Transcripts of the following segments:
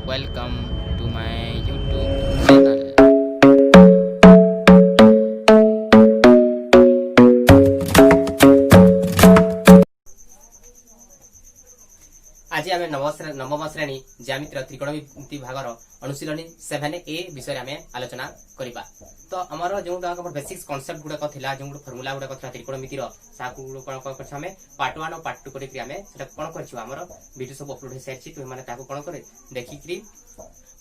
Welcome to my YouTube channel. आज आम नवम श्रेणी ज्यामितिर त्रिकोणमिति भागर अनुशीलनी 7A विषय आम आलोचना करवा। तो आमर जो बेसिक्स कॉन्सेप्ट गुड़ाक था जो फर्मुला गुड़ाक था त्रिकोणमितिर कौन पार्ट 1 और पार्ट 2 कर कौन कर वीडियो सब अपलोड हो सारी तुम कौन कर देखिक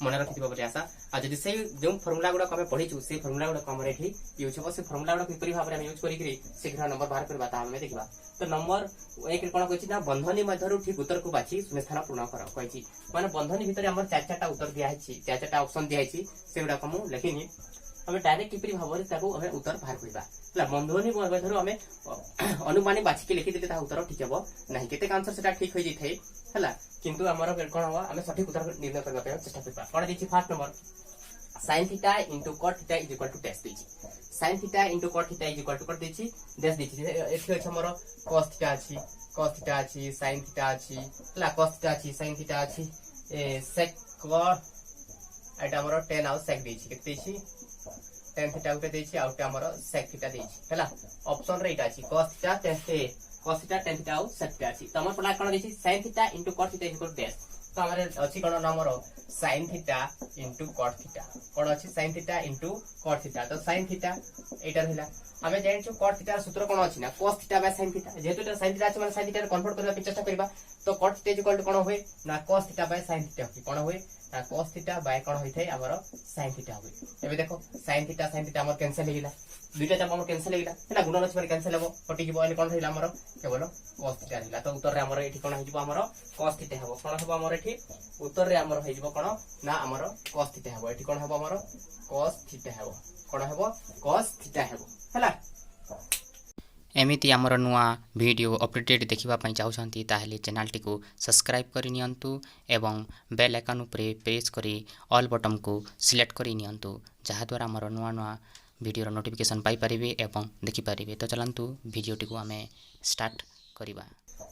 मन रखि बोली आशा। आज जब से जो फर्मुला गुड़ाक पढ़ीचु से फर्मुला गुड़ाक आम ये यूज हम से फर्मुला गुड़ा किपरि भाव में यूज कर शीघ्र नंबर बाहर करवा देखा। तो नंबर एक कौन कही बंधनी मध्य ठीक उत्तर को बाछी शून्य स्थान पूर्ण कर कही माने बंधनी भितर आम चार चार्टा उत्तर दिखाई चार चार्टा ऑप्शन दिखाई से गुड़ाक मुझे लिखिनी आम डायरेक्ट किपरि भाव में उत्तर बाहर करवा। बंधनी मध्य आम अनुमानी बाछिकी लिखिदे उत्तर ठीक हे ना केते आंसर से ठीक हो जाए है किंतु आमर कौन हम आम सठिक उत्तर निर्णय करने चेष्टा करवा। कौन देखिए first number sin theta into cot theta is equal to dash देछि sin theta into cot theta is equal to cut देछि डैश देछि एथि अछि हमर cos थीटा अछि sin थीटा अछि हला cos थीटा अछि sin थीटा अछि sec cot एटा हमर tan आउ sec देछि केते देछि tan थीटा उते देछि आउटे हमर sec थीटा देछि हला ऑप्शन रे एटा अछि cos थीटा tan थीटा आउ sec थीटा अछि तमर पला कोन देछि sin theta into cot theta is equal to dash. तो हमारे अच्छी कौन number sin theta into cot theta कौन अच्छी sin theta into cot theta. तो sin थीटा एटा रहिला आमे जानिछु cot थीटा सूत्र कौन अछि ना cos theta bye sin theta जेहेतु एटा sin थीटा अछि माने sin थीटा कन्वर्ट करबा चेष्टा करबा। तो cot थीटा इक्वल टू कौन होय ना cos theta bye sin theta होय कौन होय ना cos थीटा बाय कौन होय थाय हमर sin थीटा होय। एबे देखो sin थीटा हमर कैंसिल हे गेला दुईटा जब हमर कैंसिल हे गेला एटा गुणन अछि पर कैंसिल हेबो कटि जिवो एले कौन रहिला हमर केवल cos थीटा रहिला। तो उत्तर रे हमर एठी कौन हिजबो हमर cos थीटा हेबो कौन हेबो हमर एठी उत्तर रे हमर हिजबो कौन ना हमर cos थीटा हेबो एठी कौन हेबो हमर cos थीटा हेबो कौन हेबो cos थीटा हेबो हला। एमिति आमर नुआ वीडियो अपडेट देखिबा चाहूछंती ताहेले चैनल टी को सब्सक्राइब करि नियंतु एवं बेल आइकन उपरे प्रेस करी ऑल बटन को सिलेक्ट करि नियंतु जहा द्वारा आमर नुआ वीडियो रो नोटिफिकेशन पाई परिबे एवं देखि परिबे। तो चलंतु वीडियो टी को हमें स्टार्ट करिबा।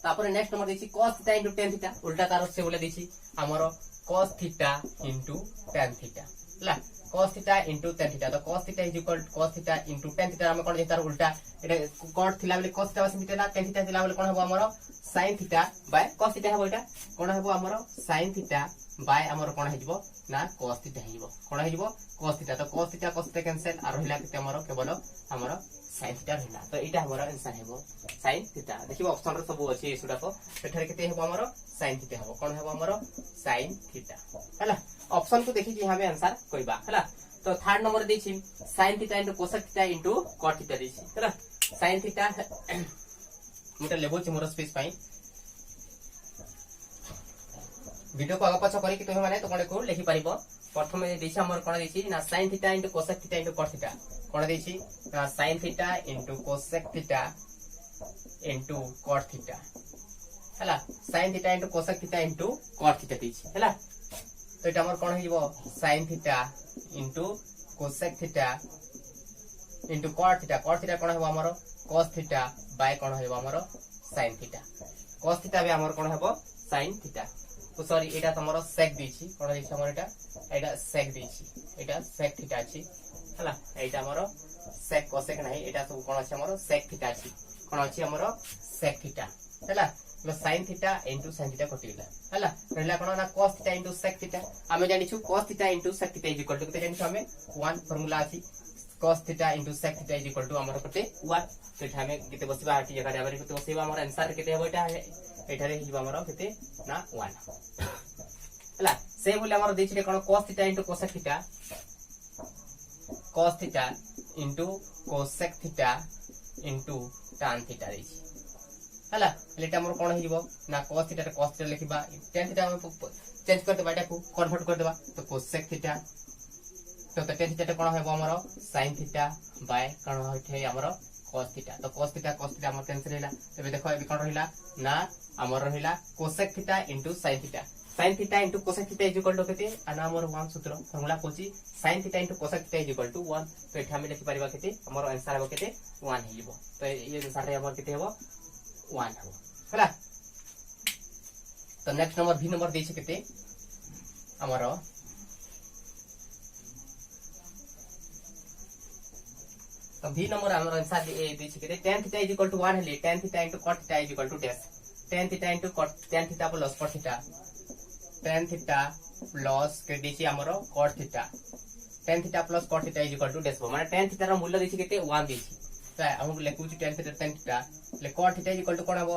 तापर नेक्स्ट नंबर देछि cos theta into tan theta उल्टा तार से बोले देछि हमर cos theta into tan theta हला cos theta into tan theta. तो cos theta is equal to cos theta into tan theta हम कोन जे तार उल्टा एटा cot थिला बेले cos theta bye sin theta tan theta थिला बेले कोन हबो हमर sin theta bye cos theta हबो एटा कोन हबो हमर sin थीटा बाय हमर कोन हेजबो ना cos थीटा हेजबो कोन हेजबो cos थीटा। तो cos थीटा कैंसिल आ रहिला केते हमर केवल हमर sin थीटा रहिला। तो एटा हमर आंसर हेबो sin थीटा। देखिबो ऑप्शन रे सब अछि एसुडा को एठारे केते हेबो हमर sin थीटा हेबो कोन हेबो हमर sin थीटा हला। ऑप्शन को देखि कि हमें आंसर करबा हला। तो थर्ड नंबर देछि sin theta into cos theta into cot theta देछि हला। sin थीटा मुटा लेबो छि मोर स्पेस पाई वीडियो को आगे पछ करी कि तुम माने तो कोन को लिखि परिबो। प्रथम देछि हमर कोन देछि ना sin theta into cos theta into cot theta कोन देछि ना sin theta into cos theta into cot theta हला sin theta into cos theta into cot theta देछि हला। तो एटा हमर कोन हिजबो sin theta into cos theta into cot theta कोन हेबो हमर cos थीटा बाय कोन हेबो हमर sin थीटा cos थीटा बे हमर कोन हेबो sin थीटा। तो सॉरी एटा तमरो sec देछि कोन देछि हमर एटा sec देछि एटा sec थीटा अछि हला एटा हमर sec cosec नाही एटा सब कोन अछि हमर sec थीटा अछि कोन अछि हमर sec थीटा हला। तो sin theta into sin theta कटिला हला रहला कोन ना cos theta into sec theta हमें जानिछु cos theta into sec theta is equal to केते जानिछु हमें 1 फार्मूला अछि cos theta into sec theta is equal to हमर कते 1। तो हमें केते बसिबा आटी जगह देबा केते बसिबा हमर आंसर केते हेबो एटा एठारे हिबा हमर केते ना 1 हला। से बोले हमर देछि कोन cos theta into cosec theta cos theta into cosec theta into tan theta देछि हला। लेटा हमर कोन हिबो ना cos थीटा लिखिबा tan थीटा हम चेंज कर देबा एटा को कन्वर्ट कर देबा। तो cosec थीटा तो tan थीटा कोन हेबो हमर sin थीटा बाय कोन होइथे हमर cos थीटा। तो cos थीटा हमर कैंसिल हैला। एबे देखो एबे कोन रहिला ना हमर रहिला cosec theta into sin theta sin theta into cosec theta is equal to केते आना हमर 1 सूत्र फार्मूला कोची sin theta into cosec theta is equal to 1। तो एठा हम लिखि परिबा केते हमर आंसर हेबो केते 1 हेबो। तो ये आंसर रे हमर केते हेबो 1 हेबो हला। तो नेक्स्ट नंबर बी नंबर देछि केते हमर तो v नंबर हमर आंसर ए दी छी के tan थीटा इक्वल टू 1 हेले tan theta into cot theta equal to dash tan theta into cot tan theta plus cot theta tan theta plus के दी छी हमर cot theta tan theta plus cot theta equal to dash माने tan थीटा रो मूल्य दी छी केते 1 दी छी त हम लिखु छी tan थीटा ले cot थीटा इक्वल टू कोन हबो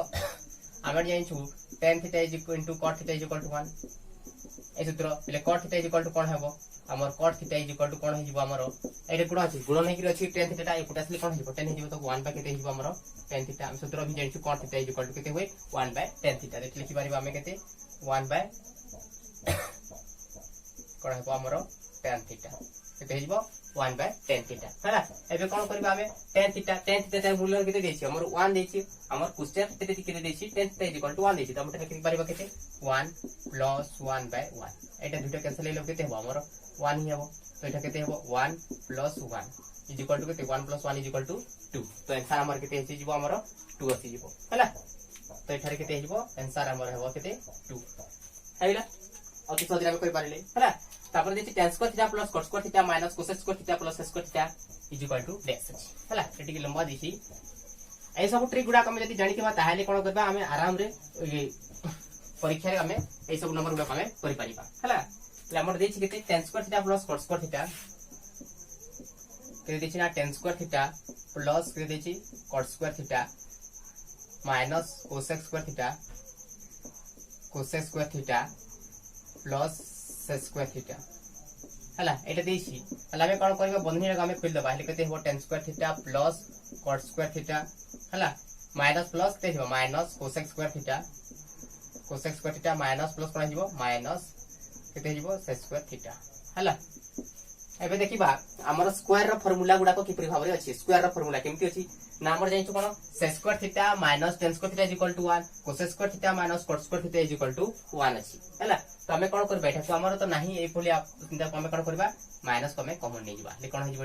आगर जाइन छु tan theta equal to cot theta equal to 1 ए सूत्र ले cot थीटा इक्वल टू कोन हबो हमर cot थीटा इक्वल टू कोन हिजबो हमर एटे गुण अछि गुण नै कि अछि tan थीटा ए पुटासले कोन हिजबो tan हिजबो तो 1 बाय केते हिजबो हमर tan थीटा हम सूत्र भी जानि छु cot थीटा इक्वल टू केते होय 1 बाय tan थीटा देख लिखि पारिबा हमें केते 1 बाय कोन हबो हमर tan थीटा केते हिजबो 1 बाय tan थीटा हला एबे कोन करबा हमें tan थीटा मूल्य केते देछि हमर 1 देछि हमर क्वेश्चन केते केते देछि tan थीटा इक्वल टू 1 देछि त हम लिखि पारिबा केते 1 प्लस 1 बाय 1 एटा दुटा कैंसिल हेलो केते हबो हमर 1 ही हबो तो एटा केते हबो 1 प्लस 1 इज इक्वल टू केते 1 प्लस 1 इज इक्वल टू 2 तो आंसर हमर केते हेछि जीवो हमर 2 आसी जीवो हला तो एठारे केते हेजिवो आंसर हमर हबो केते 2 हैला अति सहज रे करि पारिले हला तापर देछि tan square theta plus cos square theta minus cos square theta plus sin square theta is equal to dash हला एटी के लंबा दिछि ए सब ट्रिक गुडा कमे जदी जानि केबा ताहाले कोन करबा हमें आराम रे परीक्षा रे हमें ए सब नंबर गुडा हमें करि पारिबा हला हमर देछि केते tan square theta plus cos square theta के देछि ना tan स्क्वायर थीटा प्लस के देछि cos square theta minus cos square theta cos square theta plus sin square theta हला एटा देछि हला हमें कोन करबा बंधनी रे हमें फिल दबा हले केते हो tan square theta plus cos square theta हला माइनस प्लस केते हो minus cos square theta cos square theta minus plus कोन हिबो माइनस केते हिबो sin स्क्वायर थीटा हला एबे देखिबा हमर स्क्वायर रो फार्मूला गुडा को किपरि भाबरे अछि स्क्वायर रो फार्मूला केमति अछि ना हमर जानि छु कोन sin square theta minus tan square theta equal to 1 cos square theta minus cot square theta equal to 1 अछि हला तो हमें कोन कर बैठा तो हमर तो नाही ए बोली आप चिंता हमें कोन करबा माइनस को हमें कॉमन नै जिबा ले कोन हिबो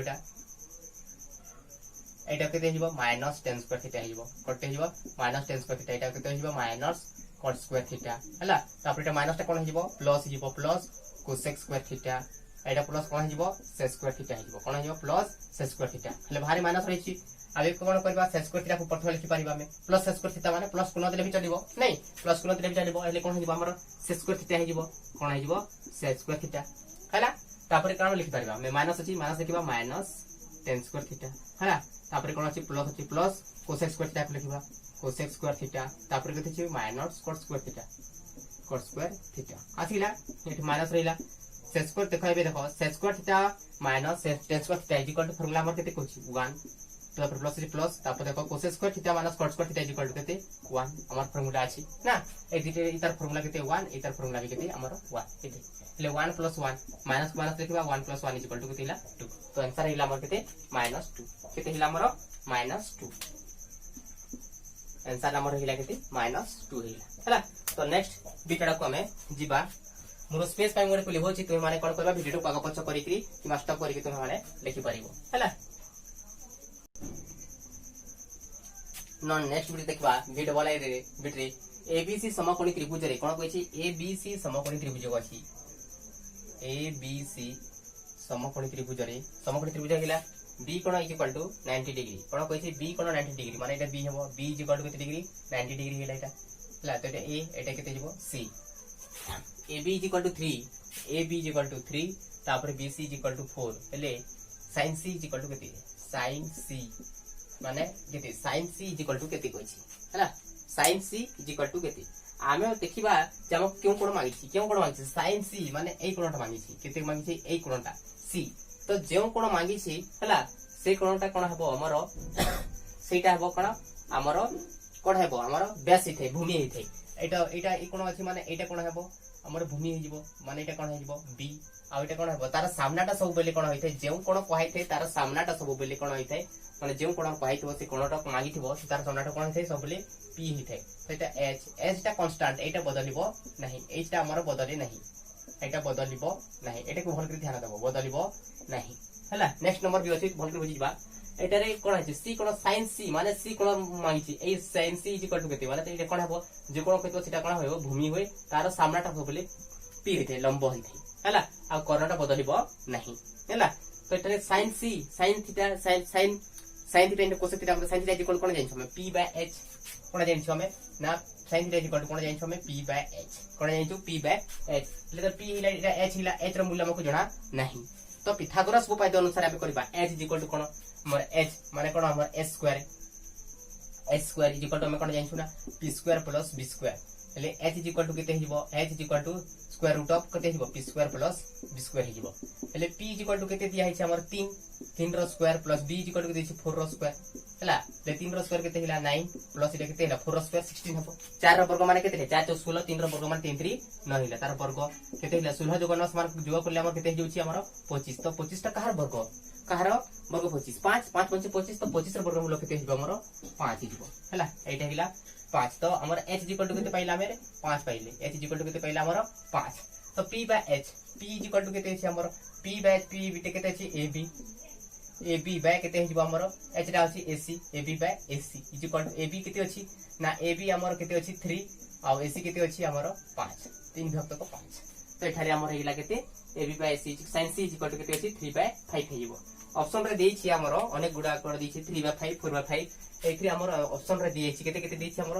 एटा केते हिबो माइनस tan स्क्वायर थीटा हिबो cot हिबो माइनस tan स्क्वायर थीटा एटा केते हिबो माइनस cot स्क्वायर थीटा हला तापर एटा माइनस टा कोन हिबो प्लस cos स्क्वायर थीटा एटा प्लस कोन हिबो sin स्क्वायर थीटा हिबो कोन हिबो प्लस sin स्क्वायर थीटा हले भारी माइनस रहिछि आबे कोन करबा sin स्क्वायर थीटा को प्रथम लिखि पारिबा हमें प्लस sin स्क्वायर थीटा माने प्लस कोन देले भी चलिबो नै प्लस कोन देले भी चलिबो हले कोन हिबो हमर sin स्क्वायर थीटा हिबो कोन हिबो sin स्क्वायर थीटा हला तापर कोन लिखि पारिबा हमें माइनस अछि माइनस लिखिबा माइनस tan स्क्वायर थीटा हला तापर कोन अछि प्लस cos स्क्वायर थीटा लिखिबा cos स्क्वायर थीटा तापर केते छै माइनस cot स्क्वायर थीटा आथिला एठी माइनस रहिला sin स्क्वायर देखाइबे देखो sin square theta minus tan square theta equal to formula हमर केते कहछि 1 तापर प्लस अछि प्लस तापर देखो cos square theta minus cot square theta equal to केते 1 हमर फार्मूला अछि ना ए दिते इतर फार्मूला केते 1 इतर फार्मूला भी केते हमर 1 केते ले 1 प्लस 1 माइनस माइनस लिखिबा 1 प्लस 1 इक्वल टू केते हिला 2 तो आंसर हिला हमर केते -2 केते हिला हमर -2 आंसर हमर हिला केते -2 हिला हला तो नेक्स्ट बिटडा को हमें जिबा मोर स्पेस पाइ मोर लिखो छी तुम माने कोन करबा वीडियो को आगे पछ करिकरी कि मास्टर करिकरी तुम माने लिखि परिबो हला नो नेक्स्ट वीडियो देखबा वीडियो वाला रे बिटरे एबीसी समकोणी त्रिभुज रे कोन कहै छी एबीसी समकोणी त्रिभुज अछि एबीसी समकोणी त्रिभुज हिला बी कोण इक्वल टू 90 डिग्री कोन कहै छी बी कोण 90 डिग्री माने एटा बी हेबो बी इक्वल टू केते डिग्री 90 डिग्री हिला एटा तो ए एटा केते हिबो सी AB is equal to 3 AB is equal to 3 तापर BC is equal to 4 हेले sin C is equal to केते sin C माने केते sin C is equal to केते कहै छी हैला sin C is equal to केते आमे देखिबा जे हम क्यों कोण मांगी छी sin C माने एई कोणटा मांगी छी केते मांगी छी एई कोणटा C तो जेउ कोण मांगी छी हैला से कोणटा कोण हेबो हमरो सेटा हेबो कोण हमरो कोण हेबो हमरो बेस हिथे भूमि हिथे एटा ई कोण अछि माने एटा कोण हेबो हमर भूमि हे जिवो माने एटा कोन हे जिवो बी आ एटा कोन हेबो तार सामनाटा सब बेले कोन होइथे जेउ कोन कहै थे तार सामनाटा सब बेले कोन होइथे माने जेउ कोन कहै थबो से कोनटा मागी थबो से तार सामनाटा कोन होइथे सब बेले पी हिथे तो एटा एच टा कांस्टेंट एटा बदलिबो नहीं एच टा हमर बदले नहीं एटा बदलिबो नहीं एटा को भल कर ध्यान देबो बदलिबो नहीं हला नेक्स्ट नंबर भी अछि भल कर बुझिबा एटा रे कोन अछि सी कोन sin c माने c कोन मांगी छी ए sin c इक्वल टू केते माने एटा कोन हेबो जे कोन कहतो सेटा कोन होइबो भूमि होय तार सामनाटा होबले पी हिथे लंब हिथे हैला आ कर्णटा बदलिबो नहीं हैला तो एटारे sin c sin theta sin theta into cos theta हम sin थीटा इक्वल कोन जानि हमें p बाय h कोन जानि हमें ना sin थीटा इक्वल कोन जानि हमें p बाय h कोन जानि p बाय h ले तो p हिला एटा h हिला h रो मूल्य हमको जणा नहीं तो पिथागोरस उपाय अनुसार हम करबा h इक्वल टू कोन हमर h माने कोन हमर s स्क्वायर इक्वल टू हम कोन जानि ना p square plus b square ले h इक्वल टू केते हिबो h equal to square root of केते हिबो p square plus b square हिबो ले p इक्वल टू केते दिया हिछ हमर 3 रो square plus b equal to केते हिछ 4 रो स्क्वायर हला ले 3 रो स्क्वायर केते हिला 9 प्लस इटा केते हिला 4 रो स्क्वायर 16 हबो 4 रो वर्ग माने केते 4 4 16 3 रो वर्ग माने 3 3 9 हिला तार वर्ग केते हिला 16 जोग 9 समान जोग करले हमर केते हिजौछि हमर 25 तो 25 टा कहार वर्ग 25 5 5 5 25 तो 25 रो वर्ग मूल केते हिबो हमर 5 हिबो हला एटा हिला 5 तो हमर h इक्वल टू केते पाइला मेरे 5 पाइले h इक्वल टू केते पाइला हमर 5 तो p by h p equal to केते छै हमर p बाय p बिटे केते छै ab बाय केते हिजबो हमर h रा अछि ac ab by ac equal to ab केते अछि ना ab हमर केते अछि 3 आ ac केते अछि हमर 5 3 विभक्त को 5 तो एठारे हमर हिला केते ab by ac sin c equal to केते अछि 3 बाय 5 हिजबो ऑप्शन रे देइ छी हमर अनेक गुडा कर देइ छी 3 बाय 5 4 बाय 5 एथि हमर ऑप्शन रे दिए छी केते केते देइ छी हमर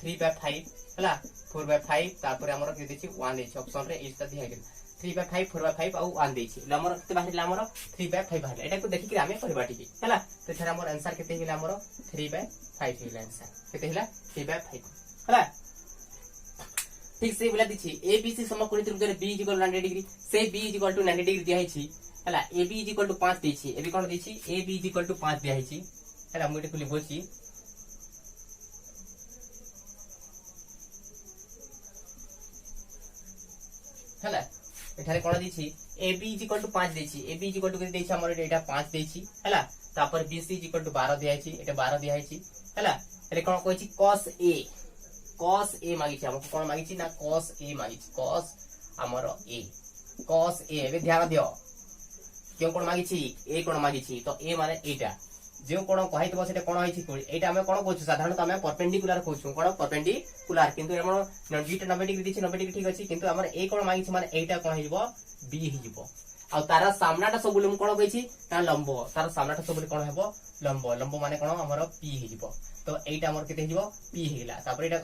3 बाय 5 हला 4 बाय 5 तापर हमर केते छी 1 देइ छी ऑप्शन रे इस्ता दिया गेल 3 बाय 5 4 बाय 5 आ 1 देइ छी हमर केते बाहिरला हमर 3 बाय 5 बाहिरला एटा को देखि कि हमें करबा टिके हला तो थरा हमर आंसर केते हिला हमर 3 बाय 5 हिला आंसर केते हिला 3 बाय 5 हला ठीक से बोला दिछि abc समकोणित त्रिभुज रे b 90 डिग्री से b 90 डिग्री दिया हिछि हला ab 5 दै छी ab कोन दै छी ab 5 दिया हिछि हला मुटे खुली बोछि हला एठारे कोन दै छी ab 5 दै छी ab केते दै छी हमर एटा 5 दै छी हला तापर bc 12 दिया हिछि एटा 12 दिया हिछि हला एले कोन कहै छी cos a मागी छी हमको कोन मागी छी ना cos a मागी छी cos हमर a cos a एबे ध्यान दियो क्यों कोन मागी छी a कोन मागी छी तो a माने एटा जे कोन कहैतबो सेटा कोन होई छी कोन एटा हमें कोन कहछु साधारण तो हमें परपेंडिकुलर कहछु कोन परपेंडिकुलर किंतु हमर 90 डिग्री दिछि 90 डिग्री ठीक अछि किंतु हमर a कोन मागी छी माने एटा कोन हिजबो b हिजबो आ तारा सामनाटा सब बोलम कोन कहै छी ना लंब तारा सामनाटा सब बोल कोन हेबो लंब माने कोन हमर p हिजबो तो एटा हमर केते हिजबो p हिला तापर एटा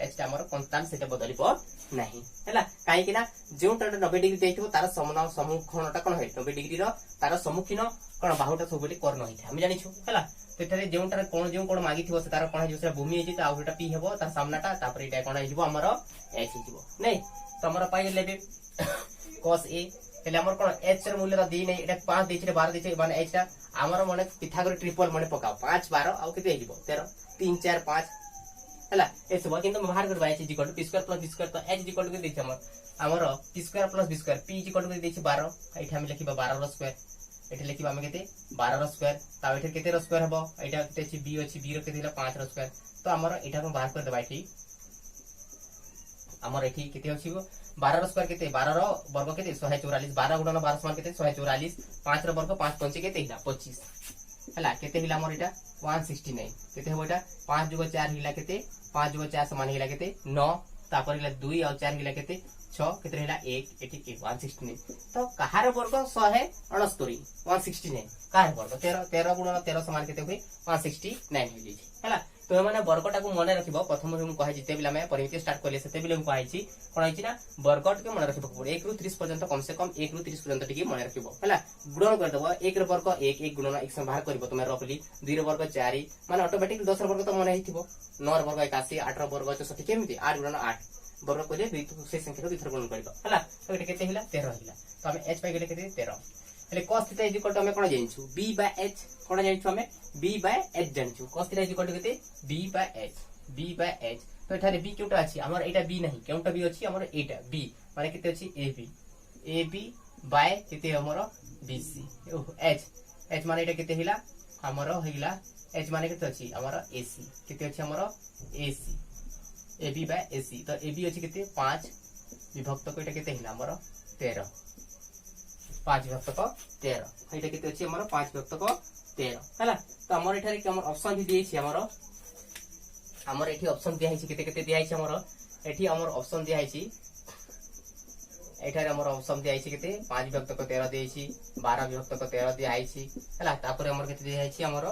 h टा हमर कांस्टेंट सेटा बदलिबो नहीं हैला काहे कि ना जोटा 90 डिग्री देइथबो तारा सम्मुखणटा कोन होय 90 डिग्री रो तारा सम्मुखीन कोन बाहुटा सब बोली कर्ण होइथा हम जानि छु हैला तो एटारे जोटा कोन मागिथिबो से तारा कोन हिजो से भूमि हिजि ता आउटा p हेबो तार सामनाटा तापर एटा कोन हिजबो हमर h हिजबो नै तो हमर पाइ लेबे cos a एले हमर कोन h र मूल्य दी नै एटा 5 दै छै 12 दै छै माने h टा हमर माने पिथागोरस ट्रिपल माने पकाओ 5 12 आ केते हिजबो 13 3 4 5 हला ए सब किंतु बाहर करबा h equal to p square plus b square तो h इक्वल टू के दैछ हमर p square plus b square p equal to के दैछ 12 एठा हम लिखिबा 12 रो स्क्वायर एठा लिखिबा हम केते 12 रो स्क्वायर ता एठा केते रो स्क्वायर हबो एठा केते छी b अछि b रो केते हिला 5 रो स्क्वायर तो हमर एठा को बाहर कर देबा एठी हमर एठी केते अछि 12 रो स्क्वायर केते 12 रो वर्ग केते 144 12 गुणन 12 समान केते 144 5 रो वर्ग 5 पंचे केते हिला 25 हला केते हिला हमर एटा 169 केते हबो एटा 5 + 4 हिला केते 5 + 4 समान हिला केते 9 तापर हिला 2 और 4 हिला केते 6 केते हिला 1 एठी 169 तो कहार वर्ग 169 169 कहार वर्ग 13 गुणन 13 समान केते होई 169 होई छी हला तो माने वर्गटा को मने रखिबो प्रथम हम कहै जिते बिला में परिमिति स्टार्ट करले सेते बिले हम कहै छी कोन होई छी ना वर्गट के मने रखिबो 1 रु 30 पर्यंत कम से कम 1 रु 30 पर्यंत टिके मने रखिबो हला गुणन कर देबो 1 रो वर्ग 1 1 गुणन 1 से बाहर करबो तुमे रखली 2 रो वर्ग 4 माने ऑटोमेटिक 10 रो वर्ग तो मने हिथिबो 9 रो वर्ग 81 8 रो वर्ग 64 केमिति 8 गुणन 8 वर्ग करले 2 से संख्या रो 2 गुणन करबो हला तो एटा केते हिला 13 हिला तो हम h पाइ गेले केते 13 એટલે cos θ इक्वल टू हमें कोन जानिछु b बाय h कोन जानिछु हमें b बाय h जानिछु cos θ इक्वल टू केते b बाय h तो एठारे b केउटा अछि हमर एटा b नहीं केउटा b अछि हमर एटा b माने केते अछि ab बाय केते हमर bc h माने एटा केते हिला हमर हिला h माने केते अछि हमर ac केते अछि हमर ac ab बाय ac तो ab अछि केते 5 विभक्त को एटा केते हिला हमर 13 5 विभक्त को 13 एटा केते अछि हमर 5 विभक्त को 13 हला तो हमर एठारे के हमर ऑप्शन भी दियै छी हमर एठी ऑप्शन दिया है केते केते दिया है हमर एठी हमर ऑप्शन दिया है एठारे हमर ऑप्शन दिया आइछि केते 5 विभक्त को 13 दिया 12 विभक्त को 13 दिया आइछि हला तापर हमर केते दिया आइछि हमर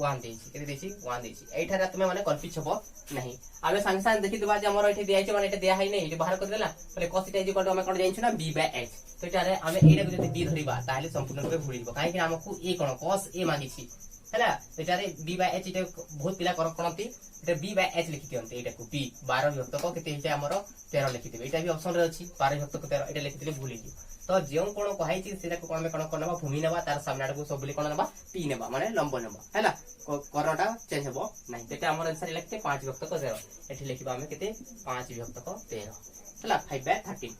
1 देछि केते देछि 1 देछि एठारे तुमे माने कंफ्यूज हबो नहीं आबे संग संग देखि दिबा जे हमर एठी दिया आइछि माने एटा दिया है नै एठी बाहर कर देला बोले cos थीटा इक्वल टू हम कोन जानिछु ना b/h तो एटारे हमें एटा जति d धरिबा ताले संपूर्ण रूपे भूली दिबो काहे कि हमकु ए कोन cos a मागिछि हला एटारे b/h एटा बहुत पिला करकणती एटा b/h लिखि दियन्ते एटा को b 12 विभक्त को केते हिचे हमर 13 लिखि देबे एटा भी ऑप्शन रे अछि 12 विभक्त को 13 एटा लिखि देले भूली दियो तो जेउ कोन कहाइछि सेटा को कोन में कोन करनबा भूमि नेबा तार सामने आडको सब बोली कोन नेबा p नेबा माने लंब नेबा हला करटा चेंज हबो नहीं एटा हमर आंसर लिखते 5 विभक्त को 0 एठी लिखिबा हमें केते 5 विभक्त को 13 हला 5/13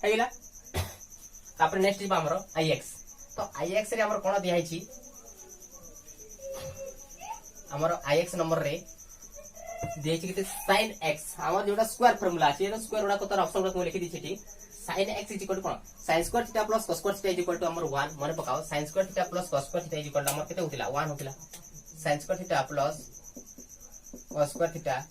हेगिला तापर नेक्स्ट दिबा हमर ix तो ix रे हमर कोन दिया आइछि हमर ix नंबर रे देछि केते sin x हमर जोटा स्क्वायर फार्मूला अछि एरो स्क्वायर उडा को तर ऑप्शन को लिखि दिछि ठी sin x is equal to कोन sin square theta plus cos square theta is equal to हमर 1 माने पकाओ sin square theta plus cos square theta is equal to हमर केते होतिला 1 होतिला sin square theta plus cos square theta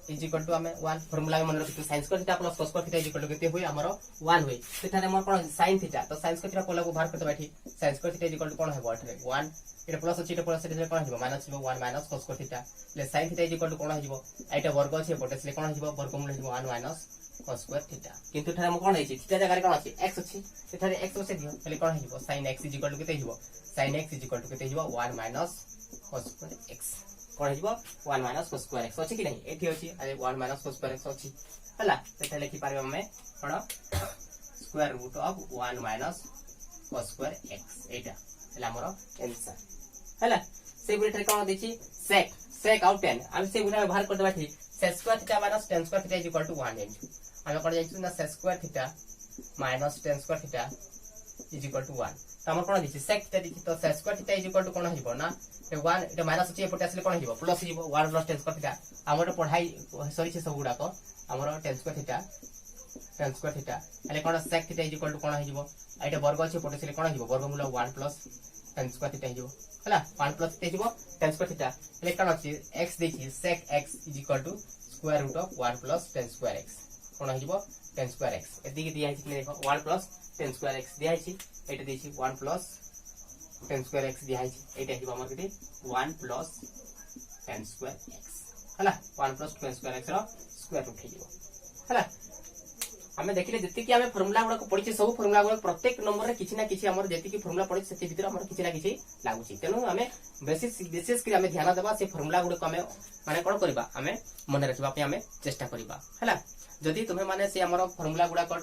is equal to हमें 1 formula में मन रखितो sin square theta plus cos square theta is equal to केते होय हमर 1 होय सेठारे हमर कोन sin थीटा तो sin स्क्वायर थीटा कोला को बाहर करते बैठी sin square theta is equal to कोन हेबो एठारे 1 एटा प्लस अछि एटा प्लस एटा कोन हेबो माइनस हेबो 1 माइनस cos स्क्वायर थीटा ले sin theta is equal to कोन हेबो एटा वर्ग अछि एपटे से कोन हेबो वर्गमूल हेबो 1 माइनस cos स्क्वायर थीटा किंतु एठारे हम कोन हेछि थीटा जगह रे कोन अछि x अछि एठारे x बसे दियो तले कोन हेबो sin x is equal to केते हेबो sin x is equal to केते हेबो 1 माइनस cos स्क्वायर x कोन हेबो 1 माइनस cos स्क्वायर x अछि कि नहीं एठी अछि अरे 1 माइनस cos स्क्वायर x अछि हला सेटा लिखि पारे हमें कोन square root of 1 minus cos square x एटा हला हमर आंसर हला से बुलेट रे कोन देछि sec आउट 10 हम से बुलेट बाहर कर देबा ठीक sec square theta minus tan square theta is equal to 1 जानिछु हम कोन जानिछु ना sec square theta minus tan square theta is equal to 1 तो हमर कोन दिछि sec थीटा दिछि तो sec square theta is equal to कोन हिबो ना 1 एटा माइनस अछि एपटे असले कोन हिबो प्लस हिबो 1 प्लस tan स्क्वायर थीटा हमर पढाई सॉरी छै सब गुडा को हमर tan स्क्वायर थीटा अले कोन sec theta is equal to कोन हिबो एटा वर्ग अछि एपटे असले कोन हिबो वर्गमूल 1 प्लस tan स्क्वायर थीटा हिबो हला 1 प्लस थीटा हिबो tan स्क्वायर थीटा अले कोन अछि x देखि sec x is equal to square root of 1 plus tan square x कोन हिबो tan स्क्वायर x एदिके दिया छि देखो 1 प्लस tan स्क्वायर x दिया छि एटा देछि 1 प्लस tan स्क्वायर x दिया छि एटा हिबो हमर केते 1 प्लस tan स्क्वायर x हला 1 प्लस tan स्क्वायर x रो स्क्वायर रूट हिबो हला हमें देखिले जति कि हमें फार्मूला गुडा को पढिछि सब फार्मूला गुडा प्रत्येक नंबर रे किछि ना किछि हमर जति कि फार्मूला पढिछि सेति भीतर हमर किछि ना किछि लागुछि तेनु हमें विशेष कि हमें ध्यान देबा से फार्मूला गुडा को हमें माने कोन करबा हमें मन रखबा पे हमें चेष्टा करबा हला जदि तुम्हें माने से हमर फार्मूला गुडा को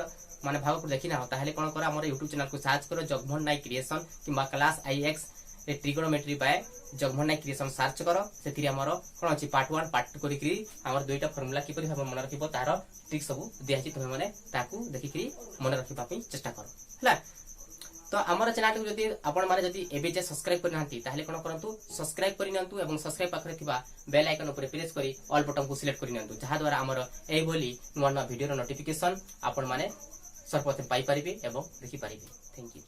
माने भाग को देखि ना ताहले कोन करा हमर YouTube चैनल को सर्च करो जगमोहन नायक क्रिएशन किबा क्लास IX ए ट्रिगोनोमेट्री बाय जगमोहन नायक क्रिएशन सर्च करो सेति हमर कोन अछि पार्ट 1 पार्ट 2 करि कि हमर दुईटा फार्मूला कि परि हम मन रखिबो तार ट्रिक सब दिया छि तुम्हें माने ताकू देखि कि मन रखिबा पे चेष्टा करो हला तो हमर चैनल को जदि आपण माने जदि एबे जे सब्सक्राइब करि नांती ताहले कोन करंतु सब्सक्राइब करि नंतु एवं सब्सक्राइब पाखरे थिबा बेल आइकन ऊपर प्रेस करी ऑल बटन को सिलेक्ट करि नंतु जहा द्वारा हमर एई बोली नुवा नुवा वीडियो रो नोटिफिकेशन आपण माने सर्वप्रथम पाई परिबे एवं देखि परिबे थैंक यू।